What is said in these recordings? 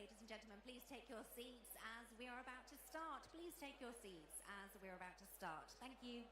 Ladies and gentlemen, please take your seats as we are about to start. Please take your seats as we're about to start. Thank you.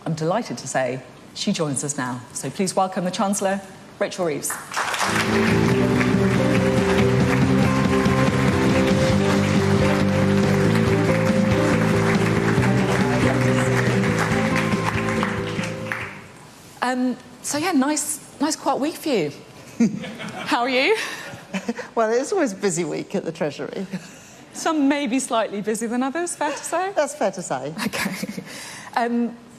I'm delighted to say she joins us now. So please welcome the Chancellor, Rachel Reeves. So yeah, nice quiet week for you. How are you? Well, it's always a busy week at the Treasury. Some may be slightly busier than others, fair to say? That's fair to say. Okay.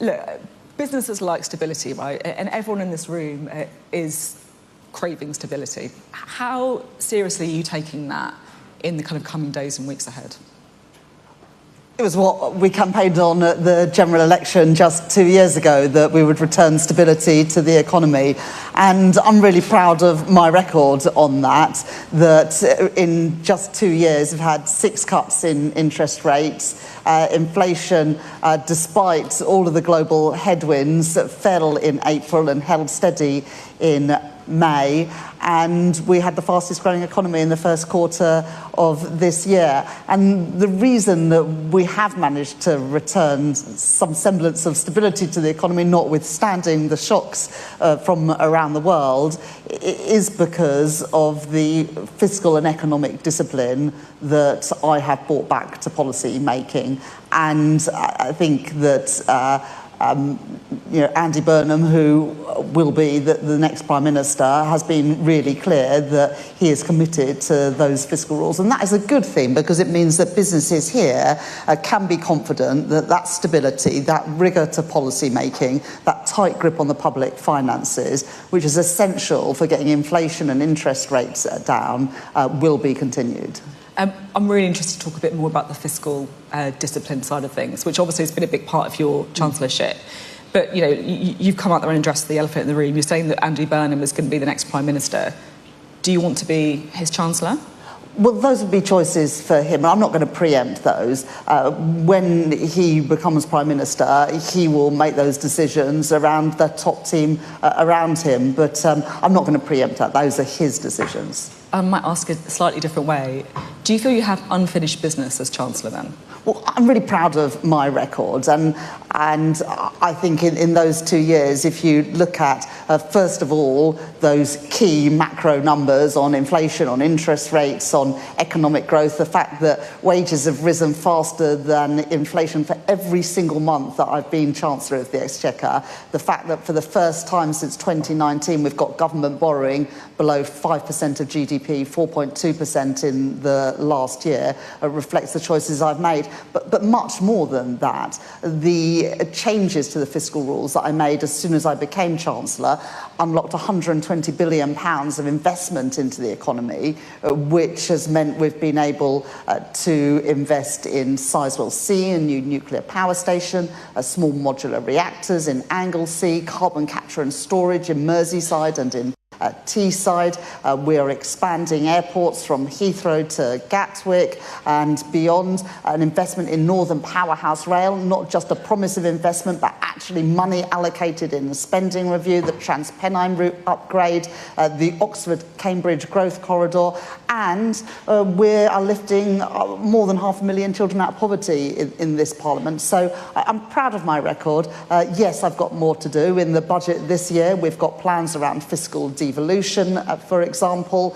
Look, businesses like stability, right? And everyone in this room is craving stability. How seriously are you taking that in the kind of coming days and weeks ahead? It was what we campaigned on at the general election just 2 years ago, that we would return stability to the economy. And I'm really proud of my record on that in just 2 years we've had 6 cuts in interest rates. Inflation, despite all of the global headwinds, fell in April and held steady in May, and we had the fastest growing economy in the first quarter of this year. And the reason that we have managed to return some semblance of stability to the economy, notwithstanding the shocks from around the world, is because of the fiscal and economic discipline that I have brought back to policy making. And I think that Andy Burnham, who will be the next Prime Minister, has been really clear that he is committed to those fiscal rules. And that is a good thing, because it means that businesses here can be confident that that stability, that rigour to policy making, that tight grip on the public finances, which is essential for getting inflation and interest rates down, will be continued. I'm really interested to talk a bit more about the fiscal discipline side of things, which obviously has been a big part of your chancellorship. But, you've come out there and addressed the elephant in the room. You're saying that Andy Burnham is going to be the next Prime Minister. Do you want to be his Chancellor? Well, those would be choices for him. I'm not going to preempt those. When he becomes Prime Minister, he will make those decisions around the top team around him. But I'm not going to preempt that. Those are his decisions. I might ask a slightly different way. Do you feel you have unfinished business as Chancellor then? Well, I'm really proud of my record, and I think in those 2 years, if you look at, first of all, those key macro numbers on inflation, on interest rates, on economic growth, the fact that wages have risen faster than inflation for every single month that I've been Chancellor of the Exchequer, the fact that for the first time since 2019 we've got government borrowing below 5% of GDP, 4.2% in the last year, reflects the choices I've made. But much more than that, the changes to the fiscal rules that I made as soon as I became Chancellor unlocked £120 billion of investment into the economy, which has meant we've been able to invest in Sizewell C, a new nuclear power station, small modular reactors in Anglesey, carbon capture and storage in Merseyside and in Teesside. We are expanding airports from Heathrow to Gatwick and beyond, an investment in Northern Powerhouse Rail, not just a promise of investment, but actually money allocated in the spending review, the Transpennine route upgrade, the Oxford-Cambridge growth corridor, and we are lifting more than 500,000 children out of poverty in this Parliament. So I'm proud of my record. Yes, I've got more to do. In the budget this year, we've got plans around fiscal devolution, for example,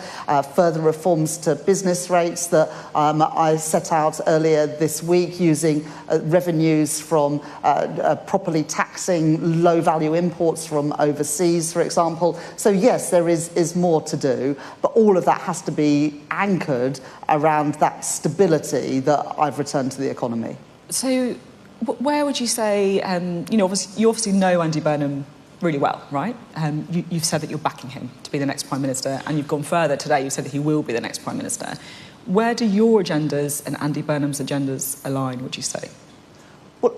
further reforms to business rates that I set out earlier this week, using revenues from properly taxing low-value imports from overseas, for example. So yes, there is more to do, but all of that has to be anchored around that stability that I've returned to the economy. So where would you say, you obviously know Andy Burnham really well, right? You've said that you're backing him to be the next Prime Minister, and you've gone further today. You said that he will be the next Prime Minister. Where do your agendas and Andy Burnham's agendas align, would you say? Well,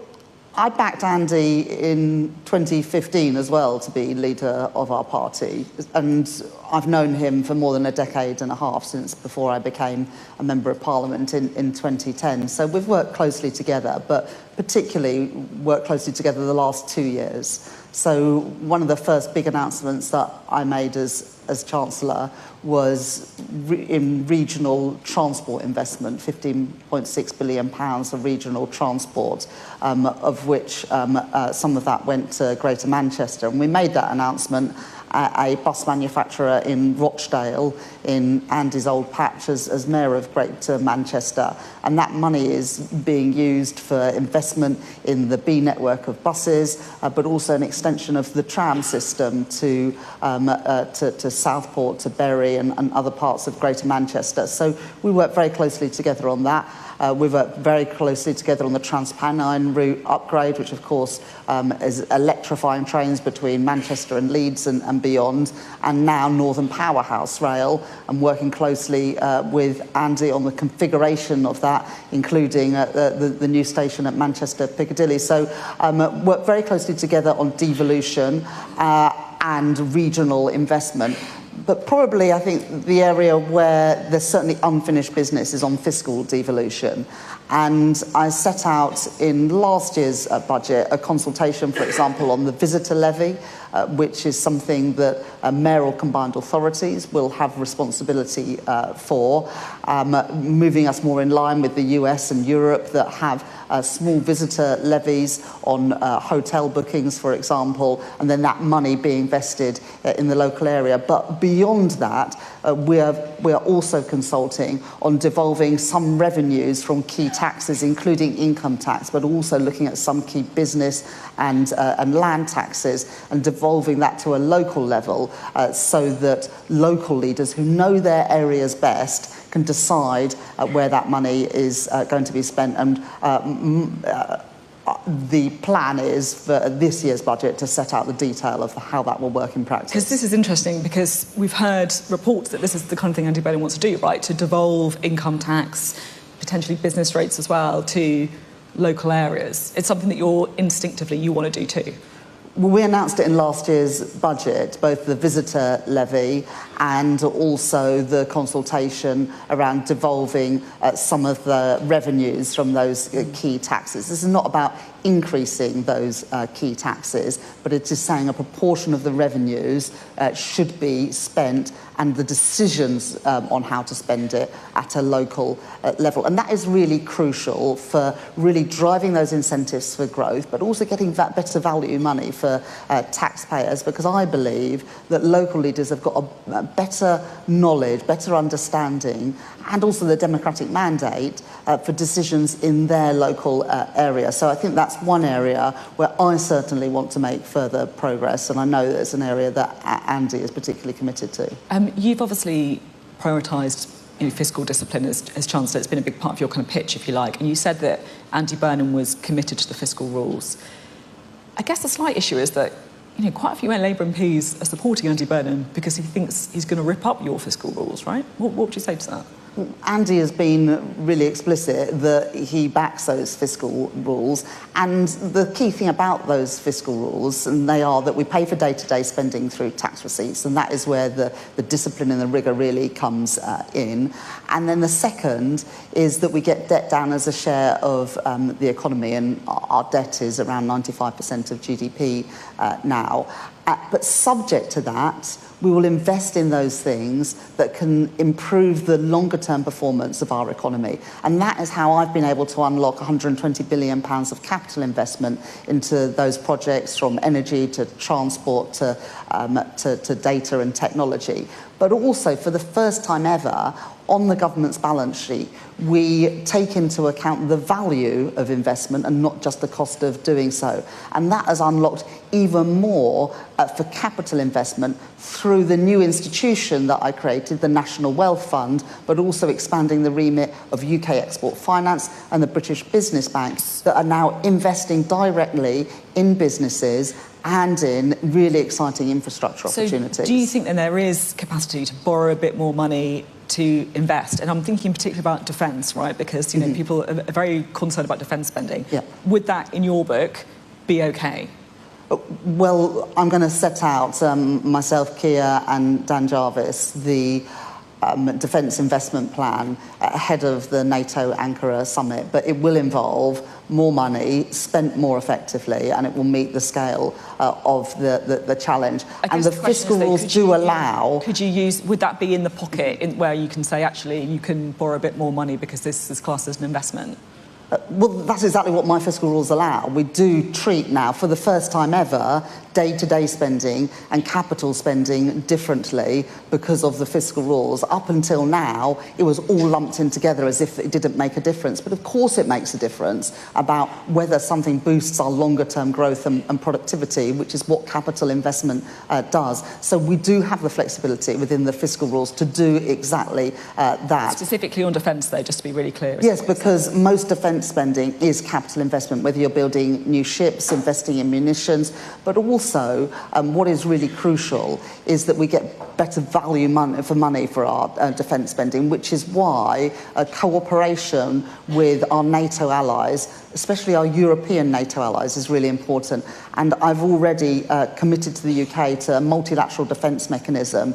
I backed Andy in 2015 as well to be leader of our party, and I've known him for more than a decade and a half, since before I became a Member of Parliament in 2010. So we've worked closely together, but particularly worked closely together the last 2 years. So one of the first big announcements that I made as Chancellor was in regional transport investment, £15.6 billion of regional transport, of which some of that went to Greater Manchester. And we made that announcement at a bus manufacturer in Rochdale, in Andy's old patch as Mayor of Greater Manchester. And that money is being used for investment in the B network of buses, but also an extension of the tram system to Southport, to Bury and other parts of Greater Manchester. So we work very closely together on that. We've worked very closely together on the Transpennine route upgrade, which of course is electrifying trains between Manchester and Leeds and beyond, and now Northern Powerhouse Rail, and working closely with Andy on the configuration of that, including the new station at Manchester Piccadilly. So work very closely together on devolution and regional investment. But probably, I think, the area where there's certainly unfinished business is on fiscal devolution. And I set out in last year's budget a consultation, for example, on the visitor levy, which is something that mayoral combined authorities will have responsibility for, moving us more in line with the US and Europe that have small visitor levies on hotel bookings, for example, and then that money being invested in the local area. But beyond that, we are we are also consulting on devolving some revenues from key taxes, including income tax, but also looking at some key business and land taxes and devolving that to a local level so that local leaders who know their areas best can decide where that money is going to be spent. And the plan is for this year's budget to set out the detail of how that will work in practice. Because this is interesting, because we've heard reports that this is the kind of thing Andy Burnham wants to do, right? To devolve income tax, potentially business rates as well, to local areas. It's something that you want to do too. Well, we announced it in last year's budget, both the visitor levy and also the consultation around devolving some of the revenues from those key taxes. This is not about increasing those key taxes, but it is saying a proportion of the revenues should be spent and the decisions on how to spend it at a local level. And that is really crucial for really driving those incentives for growth, but also getting that better value money for taxpayers, because I believe that local leaders have got a better knowledge, better understanding, and also the democratic mandate for decisions in their local area. So I think that's one area where I certainly want to make further progress, and I know that it's an area that Andy is particularly committed to. You've obviously prioritised fiscal discipline as Chancellor. It's been a big part of your kind of pitch, if you like, and you said that Andy Burnham was committed to the fiscal rules. I guess the slight issue is that quite a few Labour MPs are supporting Andy Burnham because he thinks he's going to rip up your fiscal rules, right? What would you say to that? Andy has been really explicit that he backs those fiscal rules, and the key thing about those fiscal rules, and they are that we pay for day-to-day spending through tax receipts, and that is where the discipline and the rigour really comes in. And then the second is that we get debt down as a share of the economy, and our debt is around 95% of GDP now. But subject to that, we will invest in those things that can improve the longer-term performance of our economy. And that is how I've been able to unlock £120 billion of capital investment into those projects, from energy to transport to data and technology. But also, for the first time ever, on the government's balance sheet, we take into account the value of investment and not just the cost of doing so. And that has unlocked even more for capital investment through the new institution that I created, the National Wealth Fund, but also expanding the remit of UK Export Finance and the British Business Bank that are now investing directly in businesses and in really exciting infrastructure opportunities. So do you think that there is capacity to borrow a bit more money to invest? And I'm thinking particularly about defence, right? Because, people are very concerned about defence spending. Yeah. Would that, in your book, be okay? Well, I'm going to set out, myself, Keir and Dan Jarvis, the defence investment plan ahead of the NATO Ankara summit, but it will involve more money spent more effectively, and it will meet the scale of the challenge. And the fiscal rules do allow... Would that be in the pocket where you can say, actually, you can borrow a bit more money because this is classed as an investment? Well, that's exactly what my fiscal rules allow. We do treat now, for the first time ever, day-to-day spending and capital spending differently because of the fiscal rules. Up until now, it was all lumped in together as if it didn't make a difference. But of course it makes a difference about whether something boosts our longer-term growth and productivity, which is what capital investment does. So we do have the flexibility within the fiscal rules to do exactly that. Specifically on defence, though, just to be really clear. Yes, because most defence spending is capital investment, whether you're building new ships, investing in munitions, but also what is really crucial is that we get better value for money for our defence spending, which is why cooperation with our NATO allies, especially our European NATO allies, is really important. And I've already committed to the UK to a multilateral defence mechanism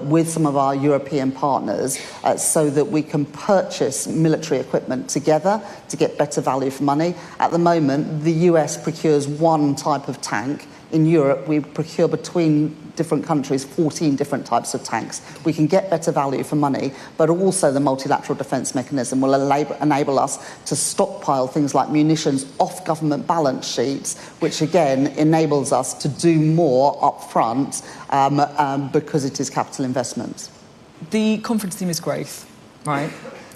with some of our European partners so that we can purchase military equipment together to get better value for money. At the moment, the US procures one type of tank. In Europe, we procure between different countries 14 different types of tanks. We can get better value for money, but also the multilateral defence mechanism will enable us to stockpile things like munitions off government balance sheets, which again enables us to do more up front because it is capital investment. the conference theme is growth, right?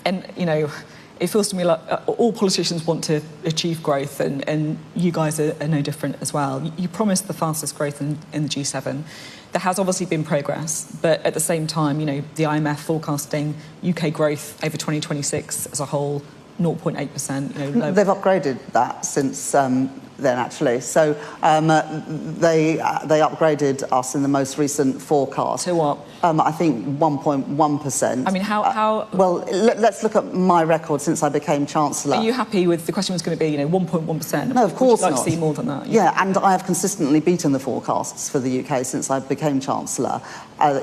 And, you know, it feels to me like all politicians want to achieve growth, and you guys are no different as well. You promised the fastest growth in the G7. There has obviously been progress, but at the same time, you know, the IMF forecasting UK growth over 2026 as a whole, 0.8%. You know, they've upgraded that since then, actually. So they upgraded us in the most recent forecast. So what? I think 1.1%. I mean, how? Well, let's look at my record since I became Chancellor. Are you happy with the question was going to be, you know, 1.1%? No, of course not. Would you like not. to see more than that? Yeah, and I have consistently beaten the forecasts for the UK since I became Chancellor.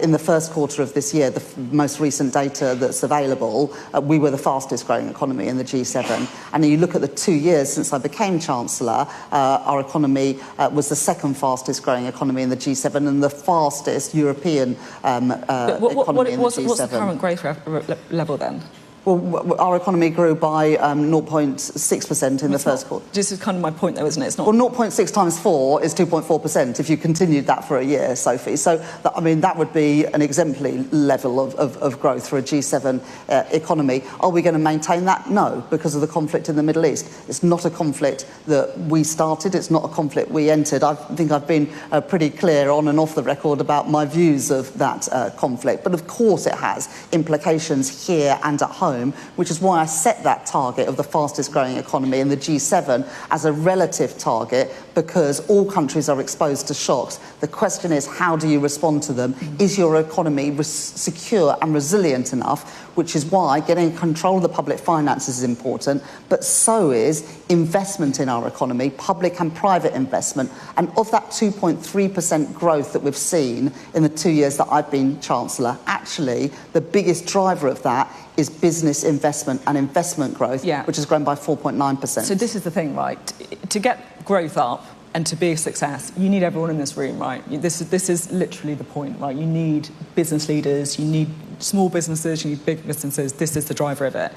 In the first quarter of this year, the most recent data that's available, we were the fastest growing economy in the G7. And you look at the 2 years since I became Chancellor, our economy was the second fastest growing economy in the G7 and the fastest European economy in the G7. What's the current growth level then? Well, our economy grew by 0.6% in the first quarter. This is kind of my point, though, isn't it? It's not. Well, 0.6 times 4 is 2.4% if you continued that for a year, Sophie. So, I mean, that would be an exemplary level of growth for a G7 economy. Are we going to maintain that? No, because of the conflict in the Middle East. It's not a conflict that we started. It's not a conflict we entered. I think I've been pretty clear on and off the record about my views of that conflict. But, of course, it has implications here and at home, which is why I set that target of the fastest growing economy in the G7 as a relative target, because all countries are exposed to shocks. The question is, how do you respond to them? Is your economy secure and resilient enough? Which is why getting control of the public finances is important, but so is investment in our economy, public and private investment. And of that 2.3% growth that we've seen in the 2 years that I've been Chancellor, actually the biggest driver of that is business investment and investment growth, which has grown by 4.9%. So this is the thing, right? To get growth up and to be a success, you need everyone in this room, right? This is literally the point, right? You need business leaders, you need small businesses, you need big businesses. This is the driver of it.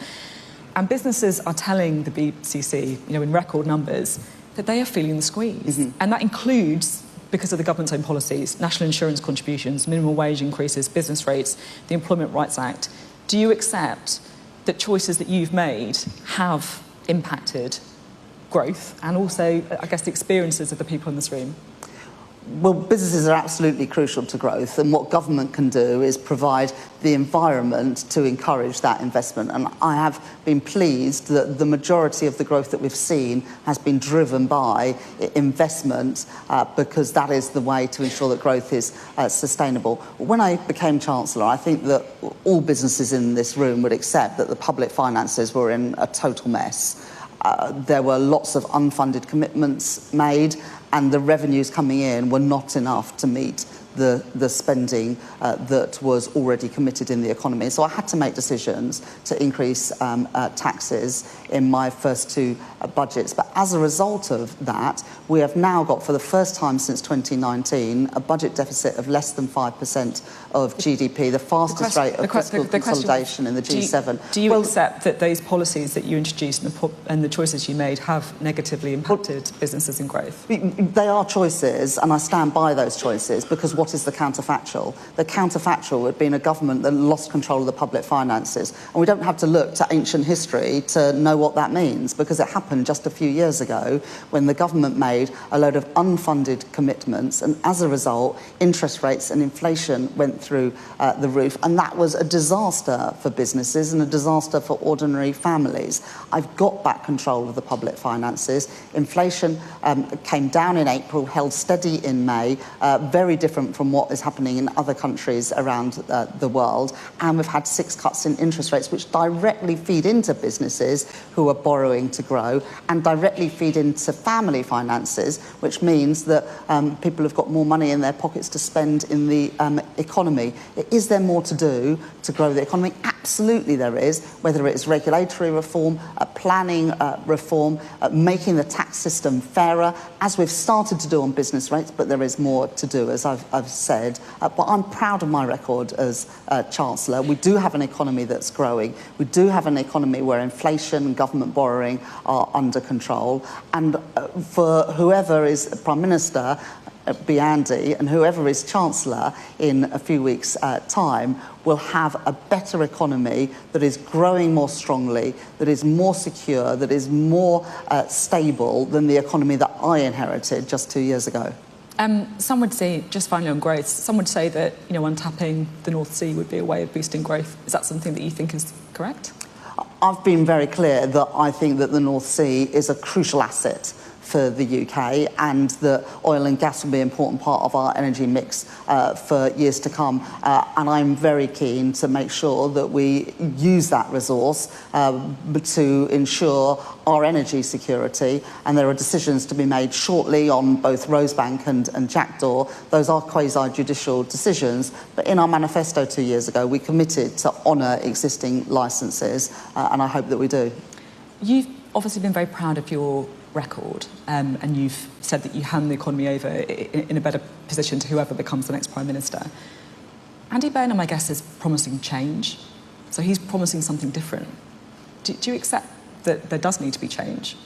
And businesses are telling the BCC, you know, in record numbers, that they are feeling the squeeze. And that includes, because of the government's own policies, national insurance contributions, minimum wage increases, business rates, the Employment Rights Act. Do you accept that choices that you've made have impacted growth and also, I guess, the experiences of the people in this room? Well, businesses are absolutely crucial to growth, and what government can do is provide the environment to encourage that investment. And I have been pleased that the majority of the growth that we've seen has been driven by investment, because that is the way to ensure that growth is sustainable. When I became Chancellor, I think that all businesses in this room would accept that the public finances were in a total mess. There were lots of unfunded commitments made, and the revenues coming in were not enough to meet the spending that was already committed in the economy. So I had to make decisions to increase taxes in my first two budgets. But as a result of that, we have now got, for the first time since 2019, a budget deficit of less than 5% of GDP, the fastest rate of fiscal consolidation in the G7. Do you accept that those policies that you introduced and the choices you made have negatively impacted businesses and growth? They are choices, and I stand by those choices, because what is the counterfactual? The counterfactual would be a government that lost control of the public finances. And we don't have to look to ancient history to know what that means, because it happened just a few years ago when the government made a load of unfunded commitments, and as a result, interest rates and inflation went through the roof, and that was a disaster for businesses and a disaster for ordinary families. I've got back control of the public finances. Inflation came down in April, held steady in May, very different from what is happening in other countries around the world. And we've had 6 cuts in interest rates, which directly feed into businesses who are borrowing to grow and directly feed into family finances, which means that people have got more money in their pockets to spend in the economy. Is there more to do to grow the economy? Absolutely there is, whether it's regulatory reform, planning reform, making the tax system fairer, as we've started to do on business rates, but there is more to do, as I've said. But I'm proud of my record as Chancellor. We do have an economy that's growing. We do have an economy where inflation and government borrowing are under control. And for whoever is Prime Minister, be Andy, and whoever is Chancellor in a few weeks' time will have a better economy that is growing more strongly, that is more secure, that is more stable than the economy that I inherited just 2 years ago. Some would say, just finally on growth, some would say that, untapping the North Sea would be a way of boosting growth. Is that something that you think is correct? I've been very clear that I think that the North Sea is a crucial asset for the UK, and that oil and gas will be an important part of our energy mix for years to come. And I'm very keen to make sure that we use that resource to ensure our energy security. And there are decisions to be made shortly on both Rosebank and Jackdaw. Those are quasi-judicial decisions. But in our manifesto 2 years ago, we committed to honour existing licences, and I hope that we do. You've obviously been very proud of your record, and you've said that you hand the economy over in a better position to whoever becomes the next Prime Minister. Andy Burnham, I guess, is promising change. So he's promising something different. Do you accept that there does need to be change?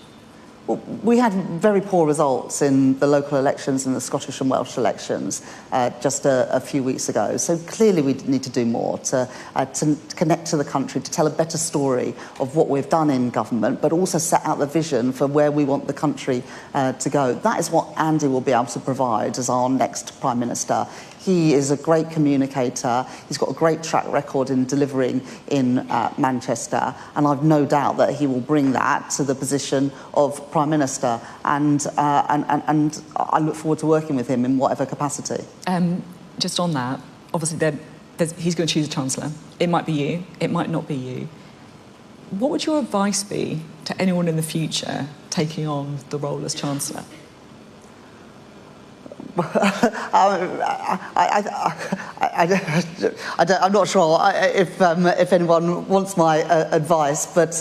Well, we had very poor results in the local elections and the Scottish and Welsh elections just a few weeks ago. So clearly we need to do more to connect to the country, to tell a better story of what we've done in government, but also set out the vision for where we want the country to go. That is what Andy will be able to provide as our next Prime Minister. He is a great communicator. He's got a great track record in delivering in Manchester, and I've no doubt that he will bring that to the position of Prime Minister. And I look forward to working with him in whatever capacity. Just on that, obviously he's going to choose a Chancellor. It might be you, it might not be you. What would your advice be to anyone in the future taking on the role as Chancellor? I'm not sure if anyone wants my advice, but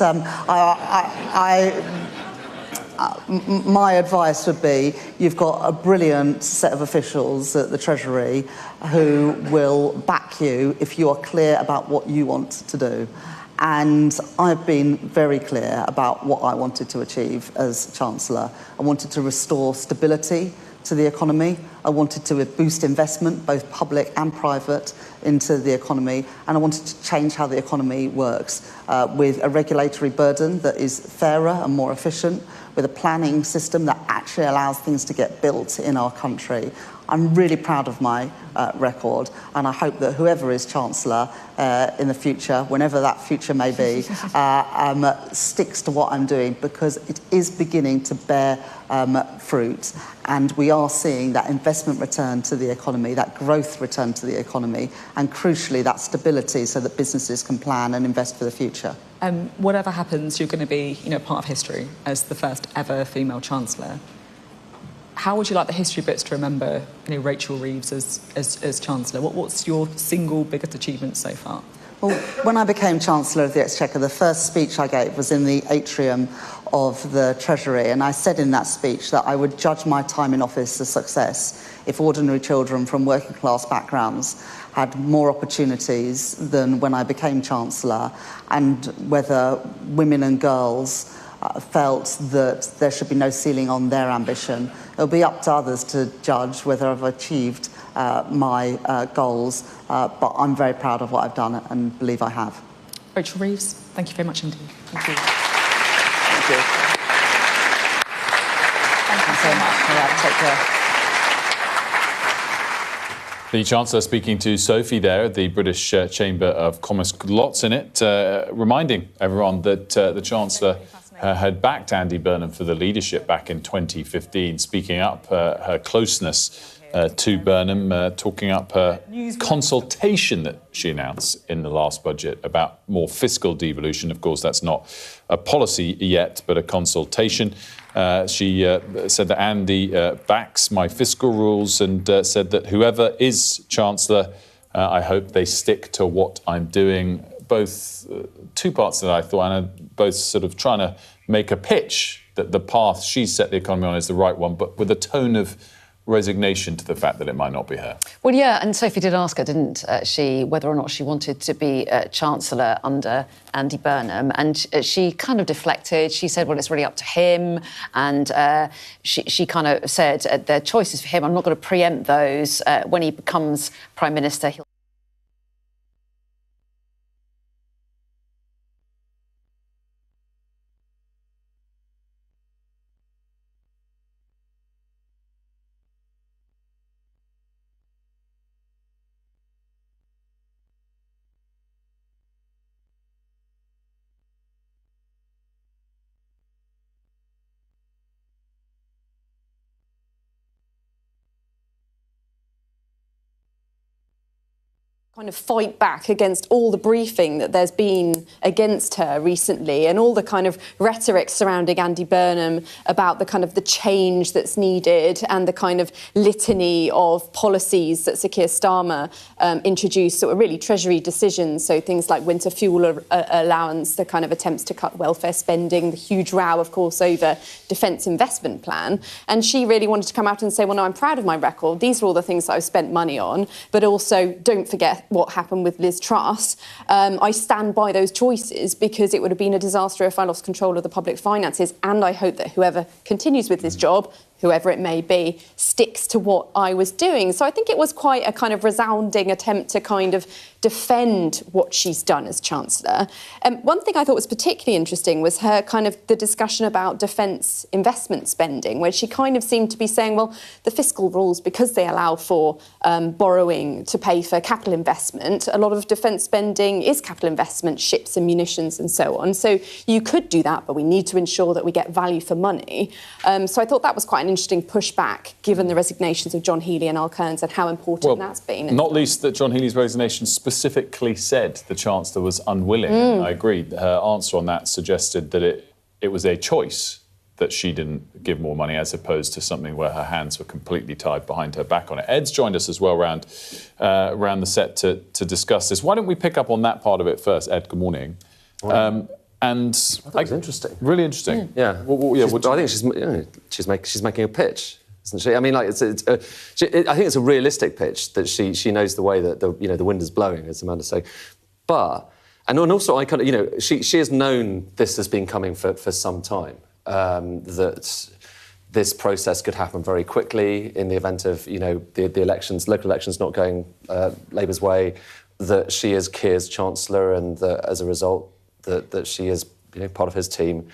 my advice would be you've got a brilliant set of officials at the Treasury who will back you if you are clear about what you want to do. And I've been very clear about what I wanted to achieve as Chancellor. I wanted to restore stability to the economy. I wanted to boost investment, both public and private, into the economy, and I wanted to change how the economy works with a regulatory burden that is fairer and more efficient, with a planning system that actually allows things to get built in our country. I'm really proud of my record, and I hope that whoever is Chancellor in the future, whenever that future may be, sticks to what I'm doing, because it is beginning to bear fruit, and we are seeing that investment return to the economy, that growth return to the economy, and crucially that stability so that businesses can plan and invest for the future. Whatever happens, you're going to be, part of history as the first ever female Chancellor. How would you like the history books to remember, Rachel Reeves as Chancellor? What's your single biggest achievement so far? Well, when I became Chancellor of the Exchequer, the first speech I gave was in the atrium of the Treasury, and I said in that speech that I would judge my time in office a success if ordinary children from working class backgrounds had more opportunities than when I became Chancellor, and whether women and girls felt that there should be no ceiling on their ambition. It'll be up to others to judge whether I've achieved my goals, but I'm very proud of what I've done and believe I have. Rachel Reeves, thank you very much indeed. Thank you. Thank you. Thank you so much. All right, take care. The Chancellor speaking to Sophie there at the British Chamber of Commerce. Lots in it, reminding everyone that the Chancellor had backed Andy Burnham for the leadership back in 2015, speaking up her closeness to Burnham, talking up her consultation that she announced in the last budget about more fiscal devolution. Of course, that's not a policy yet, but a consultation. She said that Andy backs my fiscal rules, and said that whoever is Chancellor, I hope they stick to what I'm doing. Both two parts that I thought, Anna, both sort of trying to make a pitch that the path she set the economy on is the right one, but with a tone of resignation to the fact that it might not be her. Well, yeah, and Sophie did ask her, didn't she, whether or not she wanted to be Chancellor under Andy Burnham, and she kind of deflected. She said, well, it's really up to him, and she kind of said their choices for him. I'm not going to preempt those. When he becomes Prime Minister, he'll kind of fight back against all the briefing that there's been against her recently and all the kind of rhetoric surrounding Andy Burnham about the kind of the change that's needed and the kind of litany of policies that Sir Keir Starmer introduced, sort of really Treasury decisions, so things like winter fuel allowance, the kind of attempts to cut welfare spending, the huge row, of course, over defence investment plan. And she really wanted to come out and say, well, no, I'm proud of my record. These are all the things that I've spent money on, but also don't forget what happened with Liz Truss. I stand by those choices because it would have been a disaster if I lost control of the public finances, and I hope that whoever continues with this job, whoever it may be, sticks to what I was doing. So I think it was quite a kind of resounding attempt to kind of defend what she's done as Chancellor. One thing I thought was particularly interesting was her kind of the discussion about defence investment spending, where she kind of seemed to be saying, well, the fiscal rules, because they allow for borrowing to pay for capital investment, a lot of defence spending is capital investment, ships and munitions and so on. So you could do that, but we need to ensure that we get value for money. So I thought that was quite an interesting pushback, given the resignations of John Healey and Al Kearns and how important that's been. Not least that John Healey's resignation specifically said the Chancellor was unwilling. And I agree. Her answer on that suggested that it was a choice that she didn't give more money, as opposed to something where her hands were completely tied behind her back on it. Ed's joined us as well around the set to discuss this. Why don't we pick up on that part of it first? Ed, good morning. And I thought it was interesting. Really interesting. Yeah. I think she's making a pitch, isn't she? I mean, like, I think it's a realistic pitch that she knows the way that the wind is blowing, as Amanda say. And also I kind of, she has known this has been coming for some time. That this process could happen very quickly in the event of the elections, local elections not going Labour's way. That she is Keir's Chancellor, and that as a result, that she is part of his team.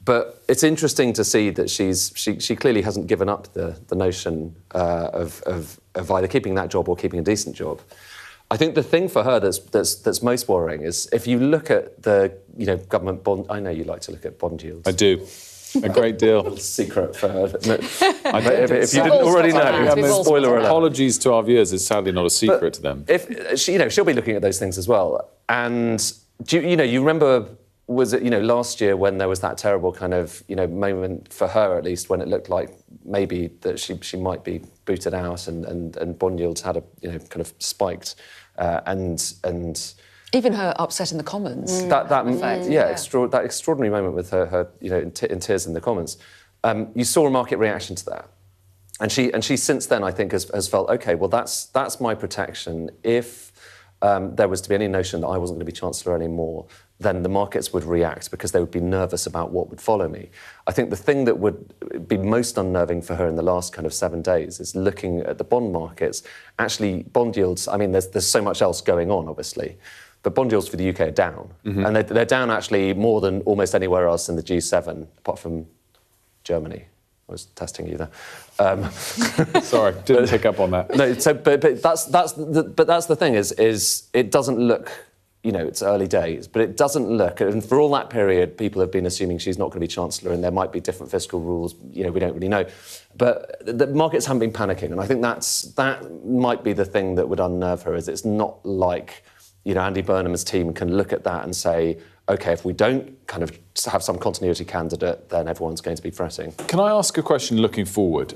But it's interesting to see that she clearly hasn't given up the notion of either keeping that job or keeping a decent job. I think the thing for her that's most worrying is if you look at the government bond. I know you like to look at bond yields. I do. A great deal. Secret for her. If you didn't already know, spoiler alert. Apologies to our viewers. It's sadly not a secret to them. If she'll be looking at those things as well. And you remember, was it last year when there was that terrible kind of moment for her, at least, when it looked like maybe that she might be booted out, and bond yields had a kind of spiked, and even her upset in the Commons. That extraordinary moment with her in tears in the Commons. You saw a market reaction to that, and she since then, I think, has felt, okay, well, that's my protection. If there was to be any notion that I wasn't going to be Chancellor anymore, then the markets would react because they would be nervous about what would follow me. I think the thing that would be most unnerving for her in the last kind of 7 days is looking at the bond markets. Actually, bond yields, I mean, there's so much else going on, obviously, but bond yields for the UK are down. And they're down actually more than almost anywhere else in the G7, apart from Germany. I was testing you there. Sorry, didn't pick up on that. No, but that's the thing is it doesn't look, it's early days, but it doesn't look, and for all that period, people have been assuming she's not going to be Chancellor, and there might be different fiscal rules. We don't really know, but the markets haven't been panicking, and I think that might be the thing that would unnerve her. Is it's not like Andy Burnham's team can look at that and say, OK, if we don't kind of have some continuity candidate, then everyone's going to be fretting. Can I ask a question looking forward?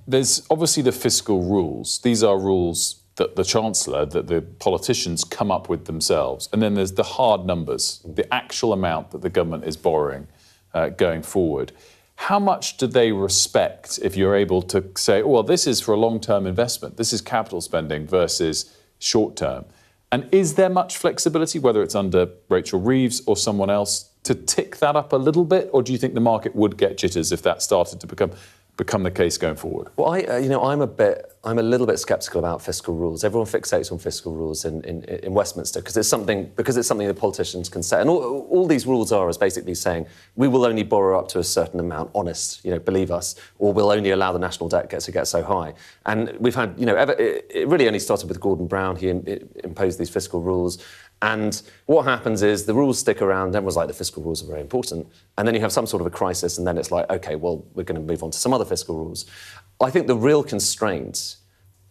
There's obviously the fiscal rules. These are rules that the Chancellor, that the politicians come up with themselves. And then there's the hard numbers, the actual amount that the government is borrowing going forward. how much do they respect if you're able to say, oh, well, this is for a long-term investment, this is capital spending versus short-term? And is there much flexibility, whether it's under Rachel Reeves or someone else, to tick that up a little bit? Or do you think the market would get jitters if that started to become the case going forward? Well, I'm a little bit sceptical about fiscal rules. Everyone fixates on fiscal rules in Westminster because it's something that politicians can say. And all these rules is basically saying we will only borrow up to a certain amount, honest, believe us, or we'll only allow the national debt to get so high. And we've had, it really only started with Gordon Brown. He imposed these fiscal rules. And what happens is the rules stick around, everyone's like, the fiscal rules are very important. And then you have some sort of a crisis, and then it's like, OK, well, we're going to move on to some other fiscal rules. I think the real constraint,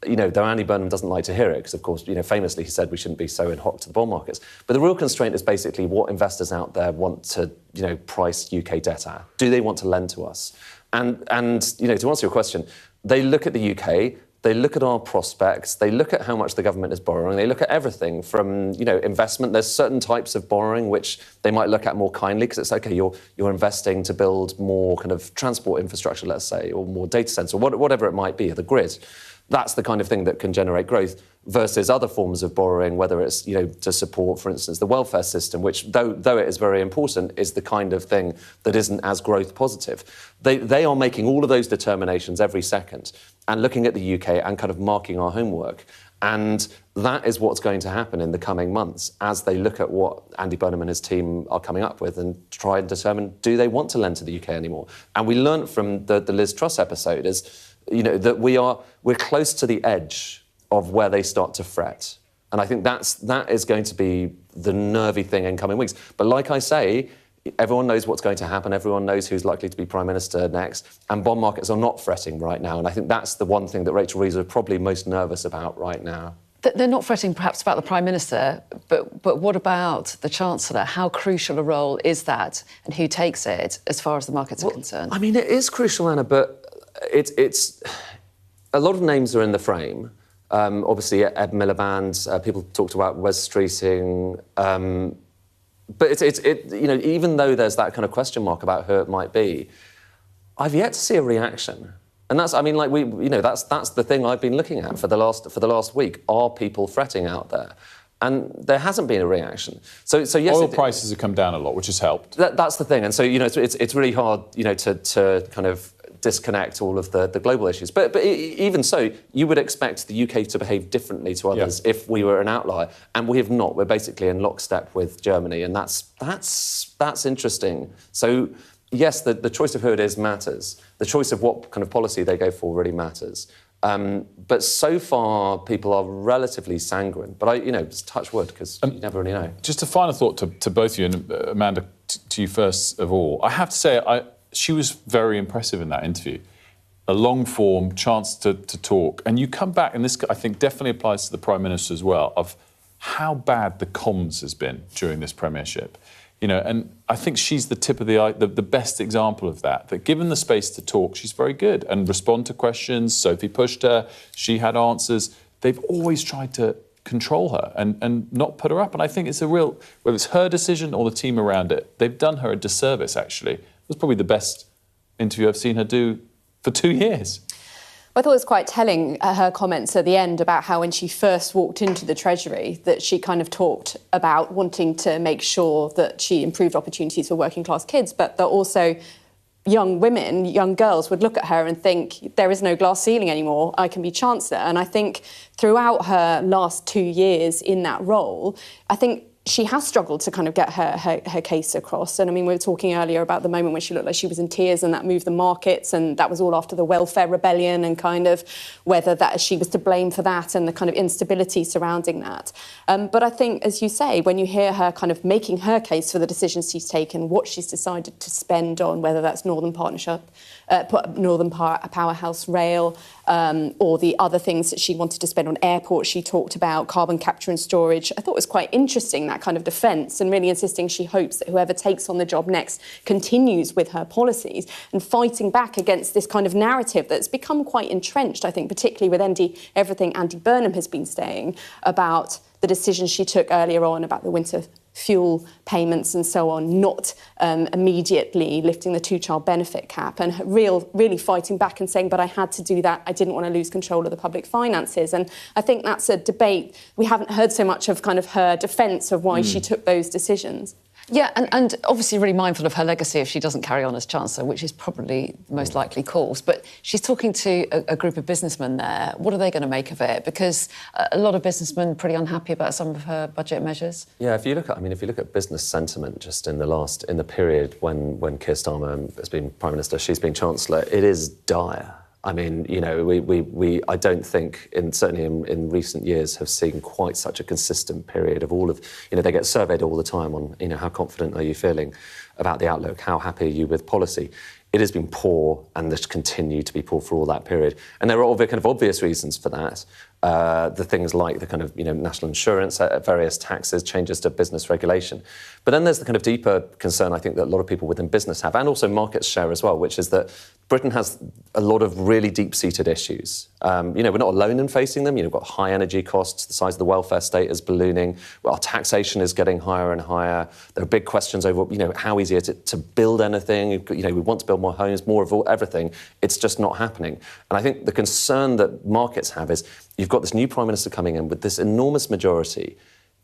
though Andy Burnham doesn't like to hear it, because, of course, famously he said we shouldn't be so in hock to the bond markets. But the real constraint is basically what investors out there want to, price UK debt at. Do they want to lend to us? And to answer your question, they look at the UK, they look at our prospects, they look at how much the government is borrowing, they look at everything from, investment. There's certain types of borrowing which they might look at more kindly because it's, OK, you're investing to build more kind of transport infrastructure, let's say, or more data centres, or whatever it might be, the grid. That's the kind of thing that can generate growth versus other forms of borrowing, whether it's, to support, for instance, the welfare system, which, though it is very important, is the kind of thing that isn't as growth positive. They are making all of those determinations every second and looking at the UK and kind of marking our homework. And that is what's going to happen in the coming months as they look at what Andy Burnham and his team are coming up with and try and determine, do they want to lend to the UK anymore? And we learned from the Liz Truss episode that we're close to the edge of where they start to fret. And I think that is going to be the nervy thing in coming weeks. But like I say, everyone knows what's going to happen. Everyone knows who's likely to be Prime Minister next. And bond markets are not fretting right now. And I think that's the one thing that Rachel Reeves is probably most nervous about right now. They're not fretting perhaps about the Prime Minister, but what about the Chancellor? How crucial a role is that and who takes it as far as the markets are concerned? I mean, it is crucial, Anna, but it's a lot of names are in the frame. Obviously, Ed Miliband, people talked about Wes Streeting. But even though there's that kind of question mark about who it might be, I've yet to see a reaction. And that's the thing I've been looking at for the last week. Are people fretting out there? And there hasn't been a reaction. So yes, oil prices have come down a lot, which has helped. That's the thing. And so it's really hard to kind of disconnect all of the global issues. But even so, you would expect the UK to behave differently to others if we were an outlier, and we have not. We're basically in lockstep with Germany, and that's interesting. So yes, the choice of who it is matters. The choice of what kind of policy they go for really matters. But so far, people are relatively sanguine. But just touch wood, because you never really know. Just a final thought to both of you, and Amanda, to you first of all. I have to say, she was very impressive in that interview. A long-form chance to talk. And you come back, and this, I think, definitely applies to the Prime Minister as well, of how bad the comms has been during this premiership. And I think she's the tip of the best example of that given the space to talk, she's very good and respond to questions. Sophie pushed her. She had answers. They've always tried to control her and not put her up. And I think it's whether it's her decision or the team around it, they've done her a disservice, actually. It was probably the best interview I've seen her do for 2 years. I thought it was quite telling, her comments at the end about how when she first walked into the Treasury, that she kind of talked about wanting to make sure that she improved opportunities for working class kids, but that also young women, young girls would look at her and think, there is no glass ceiling anymore, I can be Chancellor. And I think throughout her last 2 years in that role, I think she has struggled to kind of get her case across. And I mean, we were talking earlier about the moment when she looked like she was in tears and that moved the markets, and that was all after the welfare rebellion and kind of whether that she was to blame for that and the kind of instability surrounding that. But I think, as you say, when you hear her kind of making her case for the decisions she's taken, what she's decided to spend on, whether that's Northern Powerhouse Rail, or the other things that she wanted to spend on airports, she talked about carbon capture and storage. I thought it was quite interesting, that kind of defence, and really insisting she hopes that whoever takes on the job next continues with her policies and fighting back against this kind of narrative that's become quite entrenched, I think, particularly with everything Andy Burnham has been saying about the decisions she took earlier on about the winter fuel payments and so on, not immediately lifting the two-child benefit cap, and really fighting back and saying, but I had to do that, I didn't want to lose control of the public finances. And I think that's a debate. We haven't heard so much of kind of her defence of why she took those decisions. Yeah, and obviously really mindful of her legacy if she doesn't carry on as Chancellor, which is probably the most likely course. But she's talking to a group of businessmen there. What are they going to make of it? Because a lot of businessmen are pretty unhappy about some of her budget measures. Yeah, if you look at business sentiment just in the period when Keir Starmer has been Prime Minister, she's been Chancellor, it is dire. I mean, you know, I don't think, certainly in recent years, have seen quite such a consistent period of all of, you know, they get surveyed all the time on, you know, how confident are you feeling about the outlook, how happy are you with policy. It has been poor and there's continued to be poor for all that period. And there are all the kind of obvious reasons for that. The things like the kind of, you know, national insurance, various taxes, changes to business regulation. But then there's the kind of deeper concern, I think, that a lot of people within business have, and also markets share as well, which is that Britain has a lot of really deep-seated issues. You know, we're not alone in facing them. You know, we've got high energy costs, the size of the welfare state is ballooning, well, our taxation is getting higher and higher. There are big questions over, you know, how easy is it to build anything? You know, we want to build more homes, more of everything. It's just not happening. And I think the concern that markets have is you've got this new Prime Minister coming in with this enormous majority.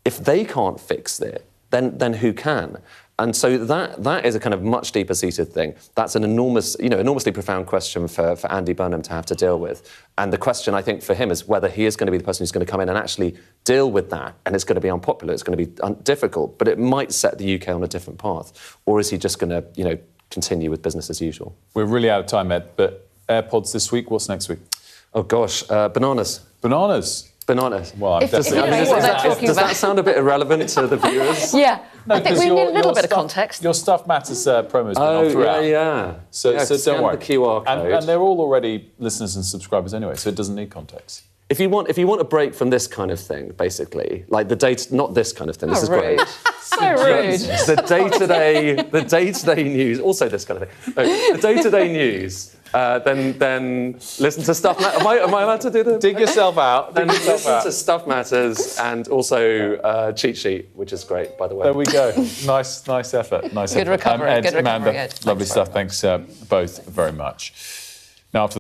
If they can't fix it, then who can? And so that is a kind of much deeper-seated thing. That's an enormously profound question for Andy Burnham to have to deal with. And the question, I think, for him is whether he is going to be the person who's going to come in and actually deal with that. And it's going to be unpopular, it's going to be difficult, but it might set the UK on a different path. Or is he just going to, you know, continue with business as usual? We're really out of time, Ed, but AirPods this week, what's next week? Oh, gosh, bananas. Bananas? Bananas. Well, does that sound a bit irrelevant to the viewers? Yeah, No, I think we need a little bit of context. Your Stuff Matters promo's been on throughout. yeah. So don't worry. The QR code. And they're all already listeners and subscribers anyway, so it doesn't need context. If you want a break from this kind of thing, basically, like the data, not this kind of thing. This is rude. great. So rude. The day-to-day news. Also, this kind of thing. No, the day-to-day news. Then listen to Stuff Matters. Am I allowed to do the... Dig yourself out. Then listen to Stuff Matters and also Cheat Sheet, which is great, by the way. There we go. Nice effort. Nice Good effort. recovery. Ed, Good recovery, Amanda, Ed. lovely stuff. Thanks both very much. Now, after